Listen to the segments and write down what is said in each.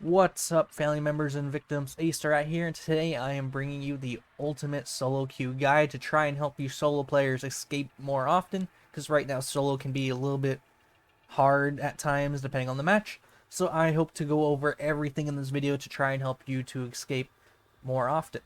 What's up, family members and victims? Ace right here, and today I am bringing you the ultimate solo queue guide to try and help you solo players escape more often, because right now solo can be a little bit hard at times depending on the match. So I hope to go over everything in this video to try and help you to escape more often.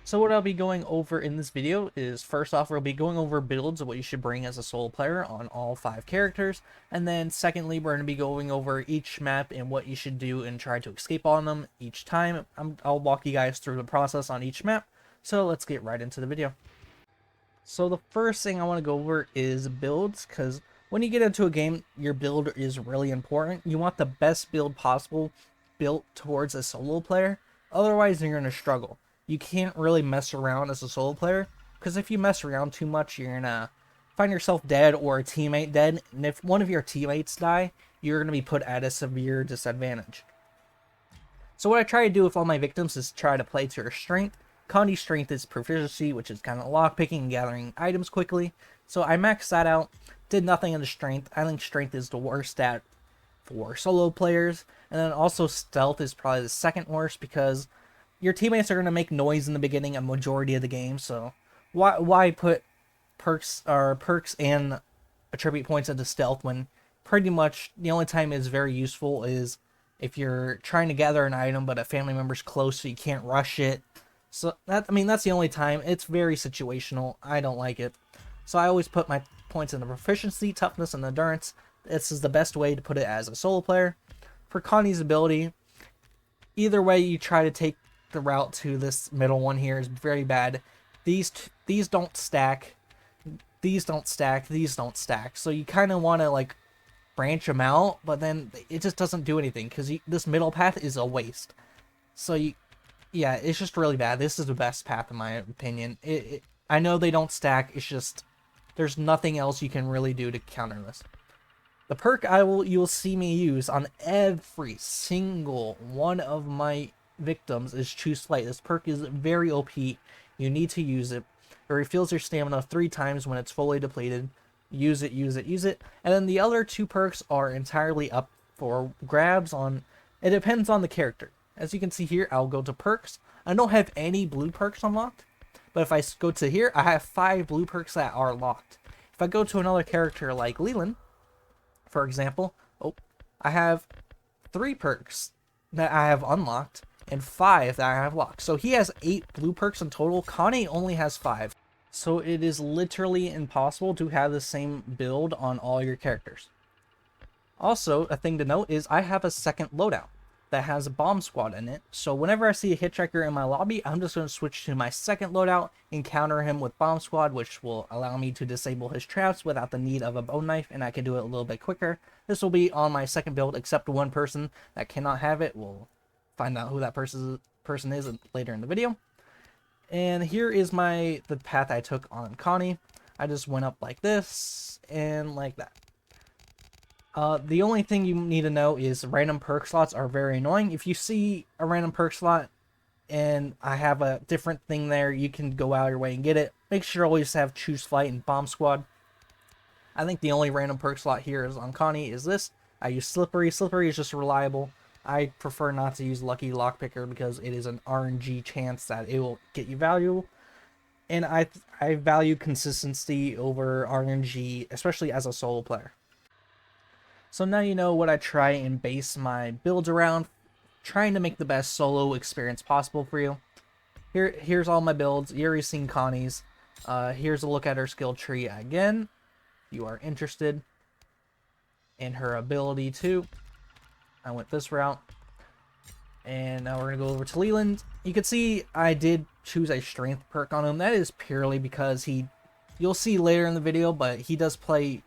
So what I'll be going over in this video is, first off, we'll be going over builds of what you should bring as a solo player on all 5 characters, and then secondly, we're going to be going over each map and what you should do and try to escape on them each time. I'll walk you guys through the process on each map, so let's get right into the video. So the first thing I want to go over is builds, because when you get into a game, your build is really important. You want the best build possible built towards a solo player, otherwise you're going to struggle. You can't really mess around as a solo player, because if you mess around too much, you're gonna find yourself dead or a teammate dead, and if one of your teammates die, you're gonna be put at a severe disadvantage. So what I try to do with all my victims is try to play to her strength. Connie's strength is proficiency, which is kind of lockpicking and gathering items quickly. So I maxed that out, did nothing in the strength. I think strength is the worst stat for solo players, and then also stealth is probably the second worst, because your teammates are going to make noise in the beginning a majority of the game, so why put perks and attribute points into stealth when pretty much the only time it's very useful is if you're trying to gather an item but a family member's close so you can't rush it. So that's the only time. It's very situational. I don't like it. So I always put my points into proficiency, toughness, and endurance. This is the best way to put it as a solo player. For Connie's ability, either way you try to take the route to this middle one here is very bad. These don't stack. These don't stack. These don't stack. So you kind of want to like branch them out, but then it just doesn't do anything because this middle path is a waste. So yeah, it's just really bad. This is the best path in my opinion. I know they don't stack. It's just there's nothing else you can really do to counter this. The perk you'll see me use on every single one of my victims is Choose Flight. This perk is very OP. You need to use it. It refills your stamina 3 times when it's fully depleted. Use it, use it, use it. And then the other 2 perks are entirely up for grabs on... It depends on the character. As you can see here, I'll go to perks. I don't have any blue perks unlocked, but if I go to here, I have 5 blue perks that are locked. If I go to another character like Leland, for example, I have 3 perks that I have unlocked and 5 that I have locked. So he has 8 blue perks in total. Connie only has 5. So it is literally impossible to have the same build on all your characters. Also, a thing to note is I have a second loadout that has a bomb squad in it. So whenever I see a hitchhiker in my lobby, I'm just going to switch to my second loadout and counter him with bomb squad, which will allow me to disable his traps without the need of a bone knife, and I can do it a little bit quicker. This will be on my second build, except one person that cannot have it. We'll find out who that person is later in the video. And here is the path I took on Connie. I just went up like this and like that. The only thing you need to know is random perk slots are very annoying. If you see a random perk slot and I have a different thing there, you can go out of your way and get it. Make sure you always have Choose Flight and Bomb Squad. I think the only random perk slot here is on Connie is this. I use Slippery. Slippery is just reliable. I prefer not to use Lucky Lockpicker because it is an RNG chance that it will get you value. And I value consistency over RNG, especially as a solo player. So now you know what I try and base my builds around, trying to make the best solo experience possible for you. Here's all my builds. You already seen Connie's. Here's a look at her skill tree again. If you are interested in her ability too. I went this route. And now we're going to go over to Leland. You can see I did choose a strength perk on him. That is purely because you'll see later in the video, but he does play...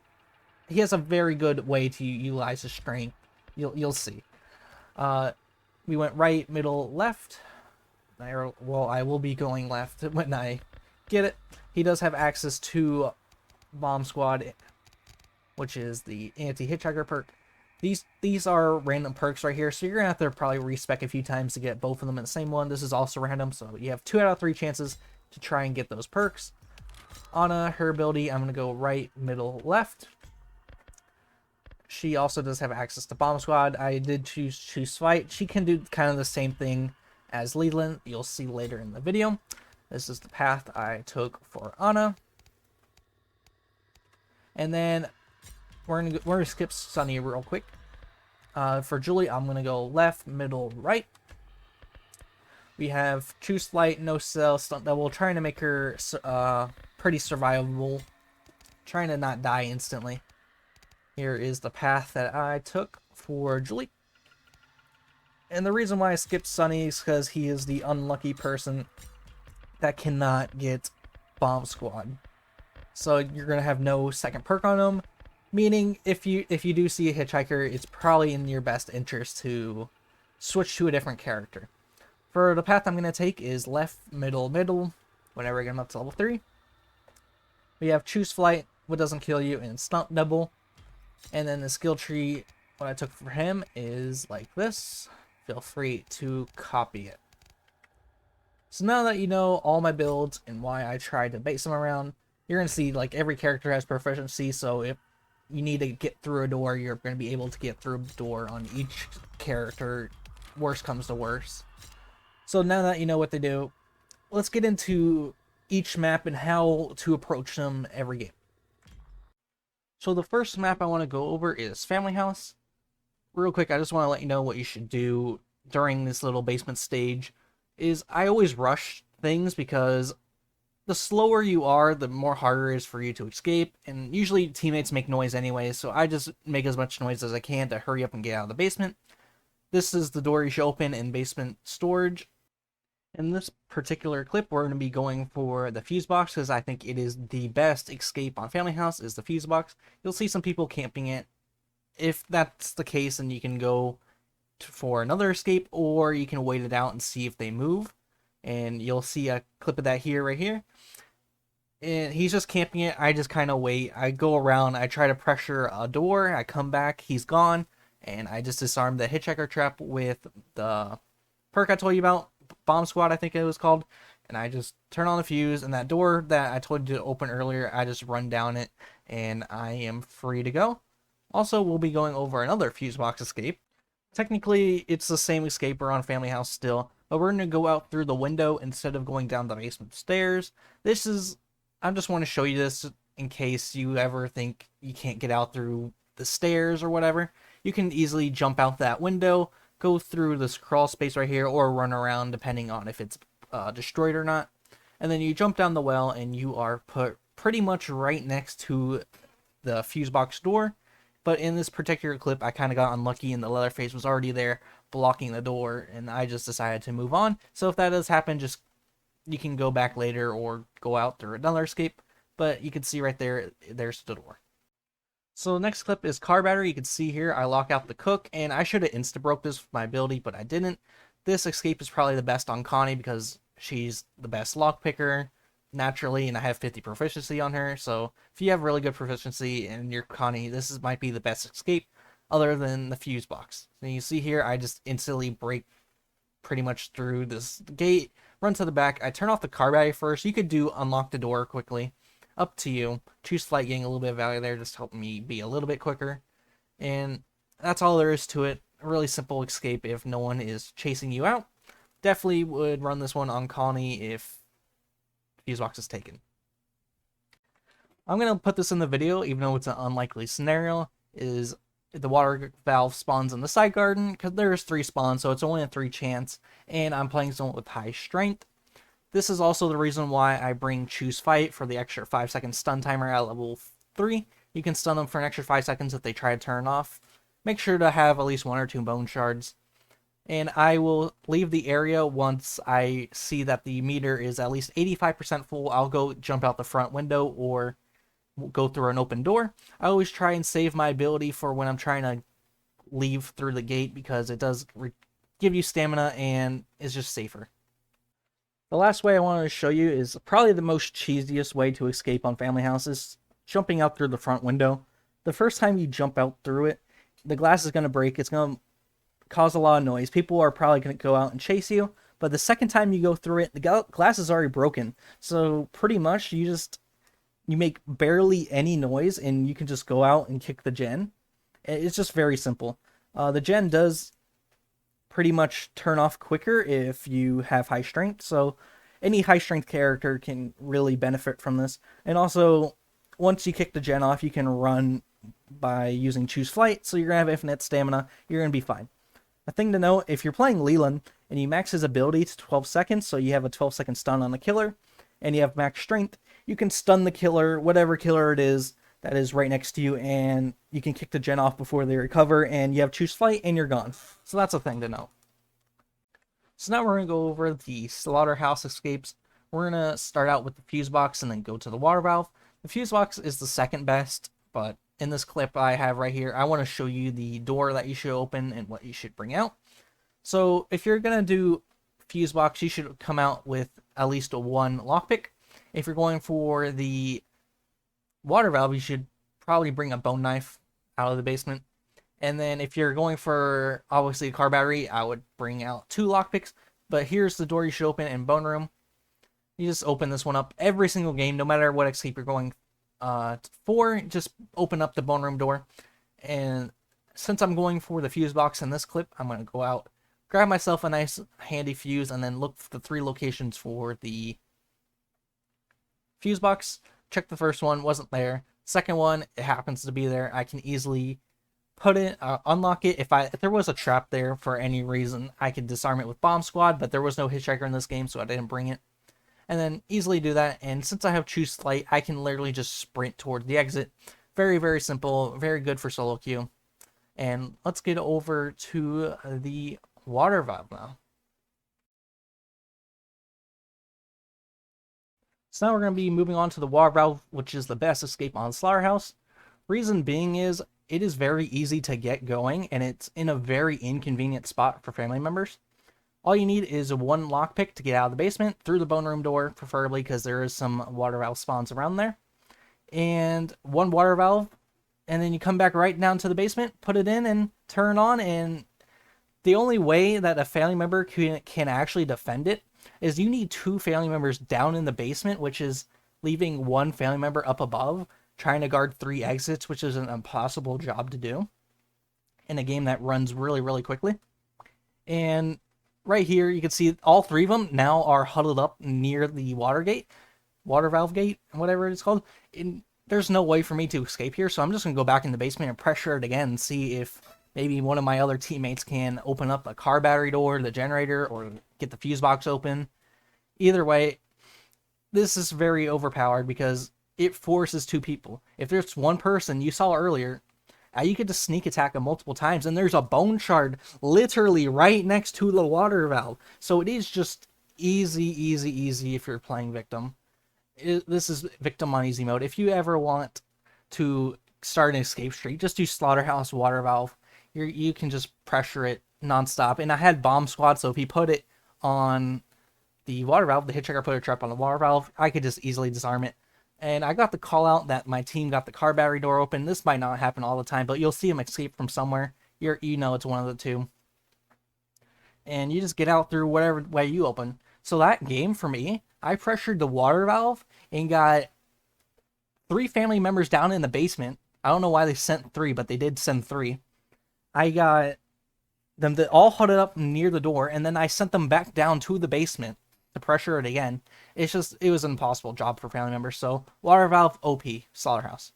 He has a very good way to utilize his strength. You'll see. We went right, middle, left. Well, I will be going left when I get it. He does have access to Bomb Squad, which is the anti-hitchhiker perk. These are random perks right here, so you're gonna have to probably respec a few times to get both of them in the same one. This is also random, so you have 2 out of 3 chances to try and get those perks. On her ability, I'm gonna go right, middle, left. she also does have access to Bomb Squad. I did choose Fight. She can do kind of the same thing as Leland. You'll see later in the video. This is the path I took for Anna. And then we're gonna skip Sonny real quick. For Julie, I'm gonna go left, middle, right. We have choose Flight, no cell, stunt double, trying to make her pretty survivable, trying to not die instantly. Here is the path that I took for Julie. And the reason why I skipped Sonny is because he is the unlucky person that cannot get Bomb Squad. So you're gonna have no second perk on him, meaning if you do see a hitchhiker, it's probably in your best interest to switch to a different character. For the path I'm gonna take is left, middle, middle. Whenever I get him up to level 3, we have choose Flight, what doesn't kill you, and stunt double. And then the skill tree, what I took for him is like this. Feel free to copy it. So now that you know all my builds and why I tried to base them around, you're going to see like every character has proficiency, so if you need to get through a door, you're going to be able to get through a door on each character, worst comes to worst. So now that you know what they do, let's get into each map and how to approach them every game. So the first map I want to go over is Family House. Real quick, I just want to let you know what you should do during this little basement stage. Is I always rush things because the slower you are, the more harder it is for you to escape. And usually teammates make noise anyway, so I just make as much noise as I can to hurry up and get out of the basement. This is the door you should open in basement storage. In this particular clip, we're going to be going for the fuse box because I think it is the best escape on Family House is the fuse box. You'll see some people camping it. If that's the case, then you can go for another escape, or you can wait it out and see if they move. And you'll see a clip of that here, right here. And he's just camping it. I just kind of wait. I go around. I try to pressure a door. I come back. He's gone. And I just disarm the hitchhiker trap with the perk I told you about. Bomb Squad, I think it was called. And I just turn on the fuse. And that door that I told you to open earlier, I just run down it. And I am free to go. Also, we'll be going over another fuse box escape. Technically, it's the same escape. We're on Family House still. But we're going to go out through the window instead of going down the basement stairs. I just want to show you this in case you ever think you can't get out through the stairs or whatever. You can easily jump out that window, go through this crawl space right here, or run around depending on if it's destroyed or not. And then you jump down the well and you are put pretty much right next to the fuse box door. But in this particular clip, I kind of got unlucky and the Leatherface was already there blocking the door, and I just decided to move on. So if that does happen, just you can go back later or go out through another escape. But you can see right there, there's the door. So the next clip is car battery. You can see here, I lock out the cook, and I should have insta-broke this with my ability, but I didn't. This escape is probably the best on Connie because she's the best lockpicker naturally, and I have 50 proficiency on her. So if you have really good proficiency and you're Connie, might be the best escape other than the fuse box. So you see here, I just instantly break pretty much through this gate, run to the back. I turn off the car battery first. You could do unlock the door quickly. Up to you. Choose Flight, getting a little bit of value there, just help me be a little bit quicker. And that's all there is to it. A really simple escape if no one is chasing you out. Definitely would run this one on Connie if fuse box is taken. I'm going to put this in the video, even though it's an unlikely scenario, is the water valve spawns in the side garden, because there's 3 spawns, so it's only a 3 chance, and I'm playing someone with high strength. This is also the reason why I bring Choose Fight for the extra 5-second stun timer at level 3. You can stun them for an extra 5 seconds if they try to turn off. Make sure to have at least 1 or 2 bone shards. And I will leave the area once I see that the meter is at least 85% full. I'll go jump out the front window or go through an open door. I always try and save my ability for when I'm trying to leave through the gate because it does give you stamina and is just safer. The last way I wanted to show you is probably the most cheesiest way to escape on Family House is jumping out through the front window. The first time you jump out through it, the glass is going to break. It's going to cause a lot of noise. People are probably going to go out and chase you. But the second time you go through it, the glass is already broken. So pretty much you make barely any noise and you can just go out and kick the gen. It's just very simple. The gen does pretty much turn off quicker if you have high strength, so any high strength character can really benefit from this. And also, once you kick the gen off, you can run by using choose flight, so you're gonna have infinite stamina. You're gonna be fine. A thing to note, if you're playing Leland and you max his ability to 12 seconds, so you have a 12-second stun on the killer, and you have max strength, you can stun the killer, whatever killer it is that is right next to you, and you can kick the gen off before they recover, and you have choose flight, and you're gone. So that's a thing to know. So now we're going to go over the Slaughterhouse escapes. We're going to start out with the fuse box and then go to the water valve. The fuse box is the second best, but in this clip I have right here, I want to show you the door that you should open and what you should bring out. So if you're going to do fuse box, you should come out with at least one lockpick. If you're going for the water valve, you should probably bring a bone knife out of the basement. And then if you're going for, obviously, a car battery, I would bring out 2 lockpicks. But here's the door you should open in Bone Room. You just open this one up every single game, no matter what escape you're going for. Just open up the Bone Room door. And since I'm going for the fuse box in this clip, I'm going to go out, grab myself a nice handy fuse, and then look for the 3 locations for the fuse box. Check the first one, wasn't there. Second one, it happens to be there. I can easily put it, unlock it. If there was a trap there for any reason, I could disarm it with Bomb Squad, but there was no hitchhiker in this game, so I didn't bring it. And then easily do that, and since I have choose flight, I can literally just sprint toward the exit. Very, very simple, very good for solo queue. And let's get over to the water valve now. So now we're going to be moving on to the water valve, which is the best escape on Slaughterhouse. Reason being is, it is very easy to get going, and it's in a very inconvenient spot for family members. All you need is one lockpick to get out of the basement, through the Bone Room door, preferably, because there is some water valve spawns around there. And one water valve, and then you come back right down to the basement, put it in, and turn on, and the only way that a family member can actually defend it is you need 2 family members down in the basement, which is leaving one family member up above, trying to guard 3 exits, which is an impossible job to do in a game that runs really, really quickly. And right here, you can see all 3 of them now are huddled up near the water valve gate, whatever it's called. And there's no way for me to escape here, so I'm just going to go back in the basement and pressure it again and see if maybe one of my other teammates can open up a car battery door, the generator, or get the fuse box open. Either way, this is very overpowered because it forces 2 people. If there's one person, you saw earlier, you could just sneak attack them multiple times, and there's a bone shard literally right next to the water valve. So it is just easy if you're playing Victim. This is Victim on easy mode. If you ever want to start an escape streak, just do Slaughterhouse water valve. You can just pressure it nonstop. And I had Bomb Squad, so if he put it on the water valve, the hitchhiker put a trap on the water valve, I could just easily disarm it. And I got the call out that my team got the car battery door open. This might not happen all the time, but you'll see him escape from somewhere. You know it's one of the 2. And you just get out through whatever way you open. So that game, for me, I pressured the water valve and got 3 family members down in the basement. I don't know why they sent 3, but they did send 3. I got them all huddled up near the door, and then I sent them back down to the basement to pressure it again. It was an impossible job for family members. So water valve, OP, Slaughterhouse.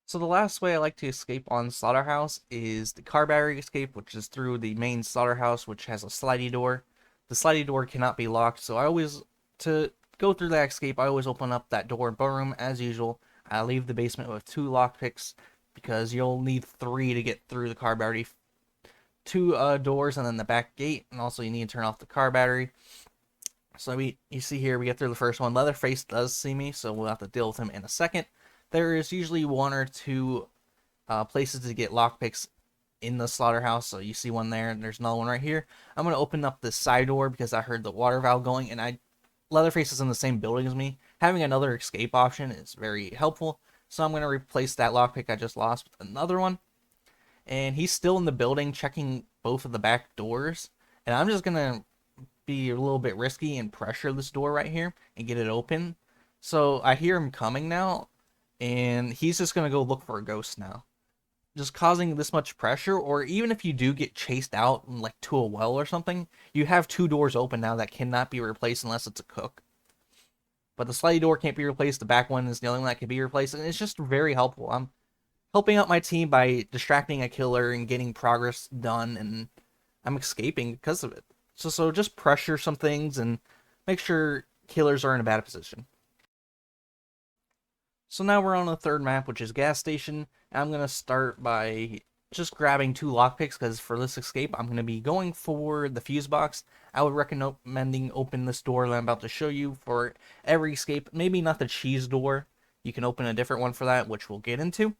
So the last way I like to escape on Slaughterhouse is the car battery escape, which is through the main Slaughterhouse, which has a slidey door. The slidey door cannot be locked, so to go through that escape, I always open up that door in Bone Room as usual. I leave the basement with 2 lockpicks because you'll need 3 to get through the car battery. 2 doors and then the back gate, and also you need to turn off the car battery. So you see here, we get through the first one. Leatherface does see me, so we'll have to deal with him in a second. There is usually 1 or 2 places to get lockpicks in the Slaughterhouse, so you see one there, and there's another one right here. I'm going to open up the side door because I heard the water valve going, and Leatherface is in the same building as me. Having another escape option is very helpful, so I'm going to replace that lockpick I just lost with another one. And he's still in the building checking both of the back doors, and I'm just going to be a little bit risky and pressure this door right here and get it open. So I hear him coming now, and he's just going to go look for a ghost now. just causing this much pressure, or even if you do get chased out like to a well or something, you have 2 doors open now that cannot be replaced unless it's a cook. But the slidey door can't be replaced, the back one is the only one that can be replaced, and it's just very helpful. I'm helping out my team by distracting a killer and getting progress done, and I'm escaping because of it. So just pressure some things and make sure killers are in a bad position. So now we're on the third map, which is gas station. And I'm going to start by just grabbing 2 lockpicks, because for this escape, I'm going to be going for the fuse box. I would recommending open this door that I'm about to show you for every escape. Maybe not the cheese door. You can open a different one for that, which we'll get into.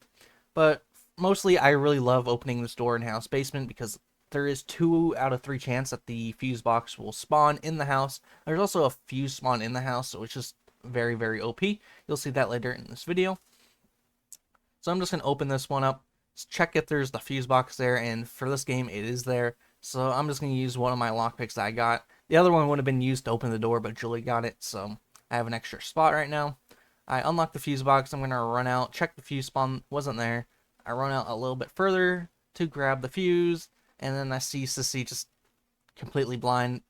But mostly, I really love opening this door in house basement, because there is 2 out of 3 chance that the fuse box will spawn in the house. There's also a fuse spawn in the house, so it's just very, very OP. You'll see that later in this video. So I'm just going to open this one up, check if there's the fuse box there, and for this game it is there. So I'm just going to use one of my lockpicks that I got. The other one would have been used to open the door, but Julie got it, so I have an extra spot right now. I unlock the fuse box, I'm going to run out, check the fuse spawn, wasn't there. I run out a little bit further to grab the fuse, and then I see Sissy just completely blind.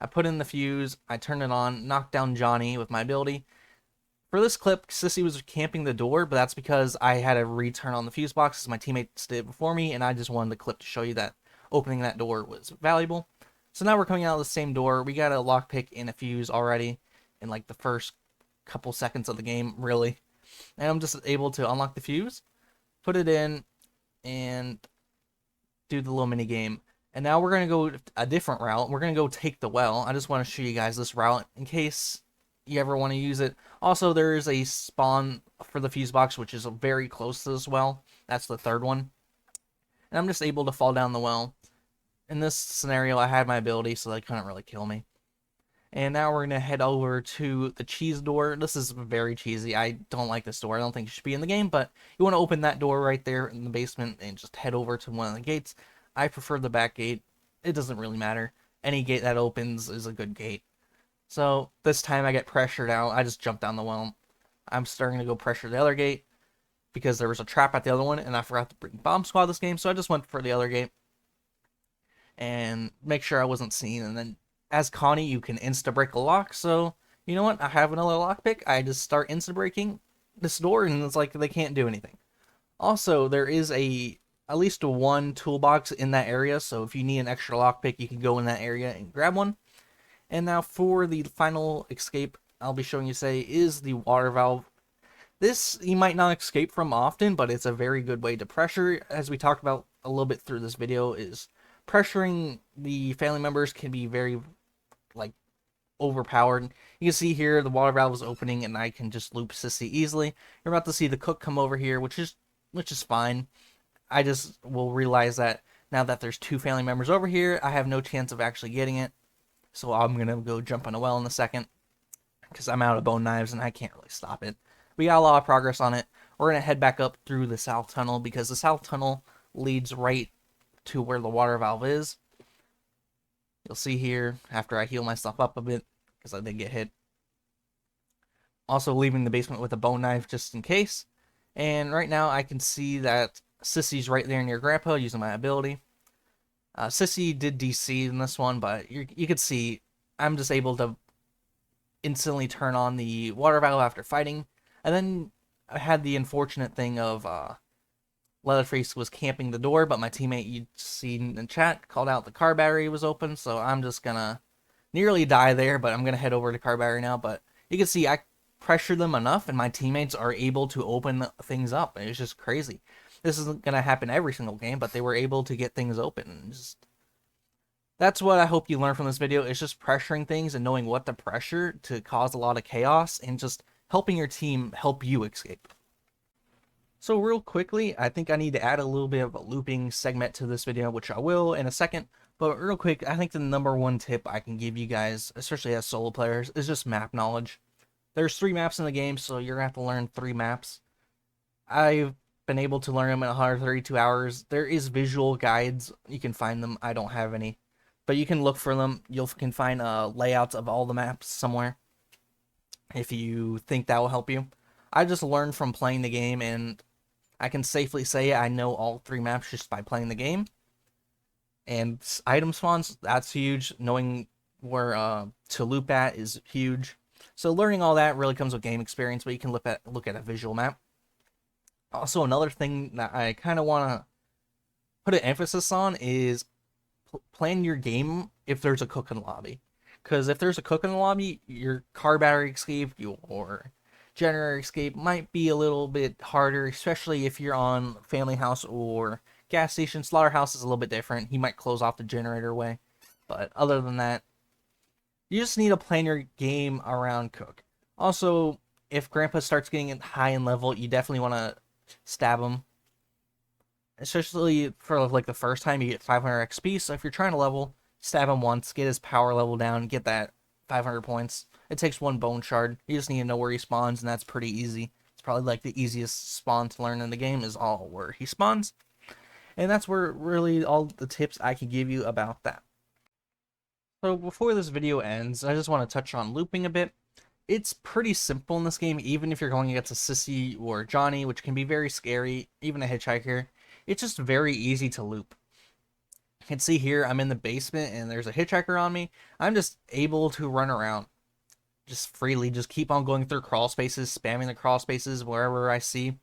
I put in the fuse, I turn it on, knock down Johnny with my ability. For this clip, Sissy was camping the door, but that's because I had a return on the fuse box as my teammates did before me, and I just wanted the clip to show you that opening that door was valuable. So now we're coming out of the same door. We got a lockpick and a fuse already in like the first couple seconds of the game, really. And I'm just able to unlock the fuse, put it in, and do the little mini game. And now we're going to go a different route. We're going to go take the well. I just want to show you guys this route in case you ever want to use it. Also, there is a spawn for the fuse box, which is very close to this well. That's the third one. And I'm just able to fall down the well. In this scenario, I had my ability, so they couldn't really kill me. And now we're going to head over to the cheese door. This is very cheesy. I don't like this door. I don't think it should be in the game, but you want to open that door right there in the basement and just head over to one of the gates. I prefer the back gate. It doesn't really matter. Any gate that opens is a good gate. So this time I get pressured out. I just jump down the well. I'm starting to go pressure the other gate because there was a trap at the other one, and I forgot to bring bomb squad this game, so I just went for the other gate and make sure I wasn't seen. And then as Connie, you can insta-break a lock, so you know what? I have another lockpick. I just start insta-breaking this door, and it's like they can't do anything. Also, there is at least one toolbox in that area, so if you need an extra lockpick, you can go in that area and grab one. And now for the final escape I'll be showing you today is the water valve. This you might not escape from often, but it's a very good way to pressure. As we talked about a little bit through this video, is pressuring the family members can be very like overpowered. You can see here the water valve is opening, and I can just loop Sissy easily. You're about to see the cook come over here, which is fine. I just will realize that now that there's 2 family members over here, I have no chance of actually getting it. So I'm going to go jump in a well in a second, because I'm out of bone knives and I can't really stop it. We got a lot of progress on it. We're going to head back up through the south tunnel, because the south tunnel leads right to where the water valve is. You'll see here, after I heal myself up a bit, because I did get hit. Also leaving the basement with a bone knife just in case. And right now I can see that Sissy's right there near Grandpa using my ability. Sissy did DC in this one, but you could see I'm just able to instantly turn on the water valve after fighting. And then I had the unfortunate thing of Leatherface was camping the door, but my teammate you'd seen in chat called out the car battery was open, so I'm just gonna nearly die there, but I'm gonna head over to car battery now. But you can see I pressured them enough, and my teammates are able to open things up. It's just crazy. This isn't gonna happen every single game, but they were able to get things open. That's what I hope you learn from this video. It's just pressuring things and knowing what to pressure to cause a lot of chaos, and just helping your team help you escape. So real quickly, I think I need to add a little bit of a looping segment to this video, which I will in a second. But real quick, I think the #1 tip I can give you guys, especially as solo players, is just map knowledge. There's 3 maps in the game, so you're going to have to learn 3 maps. I've been able to learn them in 132 hours. There is visual guides. You can find them. I don't have any. But you can look for them. You can find layouts of all the maps somewhere, if you think that will help you. I just learned from playing the game, and I can safely say I know all 3 maps just by playing the game. And item spawns, that's huge. Knowing where to loop at is huge. So learning all that really comes with game experience, but you can look at a visual map. Also, another thing that I kind of want to put an emphasis on is plan your game if there's a cook in the lobby. Because if there's a cook in the lobby, your car battery escape, your generator escape might be a little bit harder, especially if you're on Family House or gas station. Slaughterhouse is a little bit different. He might close off the generator way. But other than that, you just need to plan your game around cook. Also, if Grandpa starts getting high in level, you definitely want to stab him. Especially for like the first time you get 500 XP, so if you're trying to level, stab him once, get his power level down, get that 500 points. It takes 1 bone shard. You just need to know where he spawns, and that's pretty easy. It's probably like the easiest spawn to learn in the game is all where he spawns. And that's where really all the tips I can give you about that. So before this video ends, I just want to touch on looping a bit. It's pretty simple in this game, even if you're going against a Sissy or Johnny, which can be very scary, even a hitchhiker. It's just very easy to loop. You can see here, I'm in the basement and there's a hitchhiker on me. I'm just able to run around just freely, just keep on going through crawl spaces, spamming the crawl spaces wherever I see,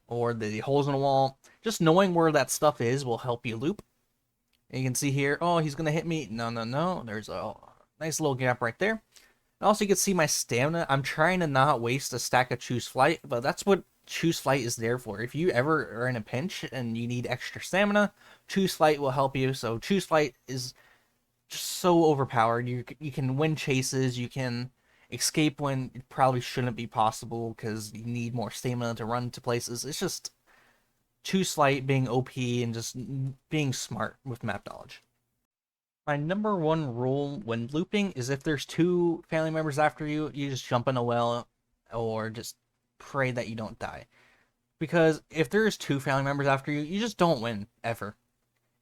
or the holes in the wall. Just knowing where that stuff is will help you loop. And you can see here, oh, he's going to hit me. No, no, no. There's a nice little gap right there. Also, you can see my stamina. I'm trying to not waste a stack of Choose Flight, but that's what Choose Flight is there for. If you ever are in a pinch and you need extra stamina, Choose Flight will help you. So Choose Flight is just so overpowered. You can win chases. You can escape when it probably shouldn't be possible because you need more stamina to run to places. It's just Choose Flight being OP and just being smart with map knowledge. My number 1 rule when looping is if there's 2 family members after you, you just jump in a well or just pray that you don't die. Because if there's 2 family members after you, you just don't win, ever.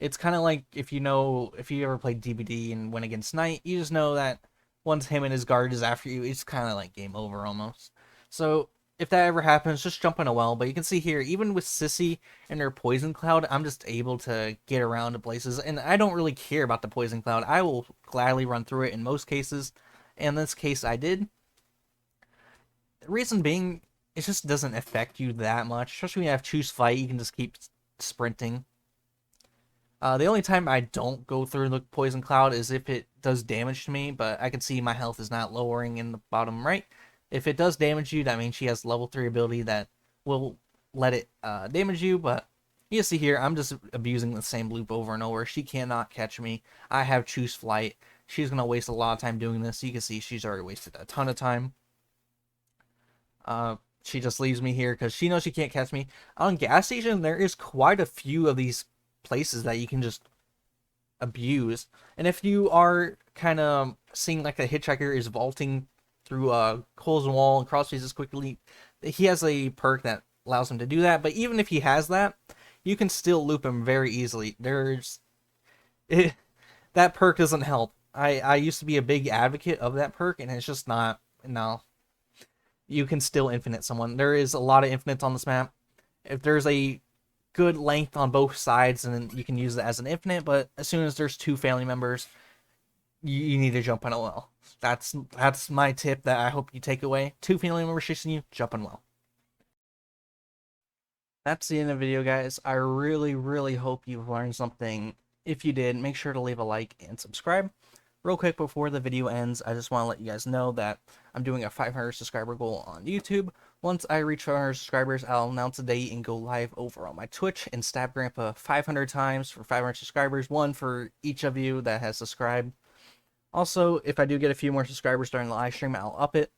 It's kind of like if you ever played DBD and went against Knight, you just know that once him and his guard is after you, it's kind of like game over almost. So if that ever happens, just jump in a well. But you can see here, even with Sissy and her Poison Cloud, I'm just able to get around to places. And I don't really care about the Poison Cloud. I will gladly run through it in most cases. In this case, I did. The reason being, it just doesn't affect you that much. Especially when you have Choose Fight, you can just keep sprinting. The only time I don't go through the Poison Cloud is if it does damage to me, but I can see my health is not lowering in the bottom right. If it does damage you, that means she has level 3 ability that will let it damage you, but you see here, I'm just abusing the same loop over and over. She cannot catch me. I have Choose Flight. She's going to waste a lot of time doing this. You can see she's already wasted a ton of time. She just leaves me here because she knows she can't catch me. On gas station, there is quite a few of these places that you can just abuse. And if you are kind of seeing like a hitchhiker is vaulting through holes in the wall and cross spaces quickly, he has a perk that allows him to do that. But even if he has that, you can still loop him very easily. That perk doesn't help. I used to be a big advocate of that perk, and it's just not. No, you can still infinite someone. There is a lot of infinites on this map. If there's a good length on both sides, and then you can use it as an infinite, but as soon as there's 2 family members, you need to jump in a well. That's my tip that I hope you take away. 2 family members chasing you, jump in well. That's the end of the video, guys. I really, really hope you've learned something. If you did, make sure to leave a like and subscribe. Real quick before the video ends, I just want to let you guys know that I'm doing a 500 subscriber goal on YouTube. Once I reach 500 subscribers, I'll announce a date and go live over on my Twitch and stab Grandpa 500 times for 500 subscribers. 1 for each of you that has subscribed. Also, if I do get a few more subscribers during the live stream, I'll up it.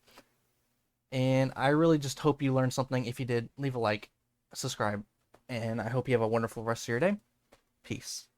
And I really just hope you learned something. If you did, leave a like, subscribe, and I hope you have a wonderful rest of your day. Peace.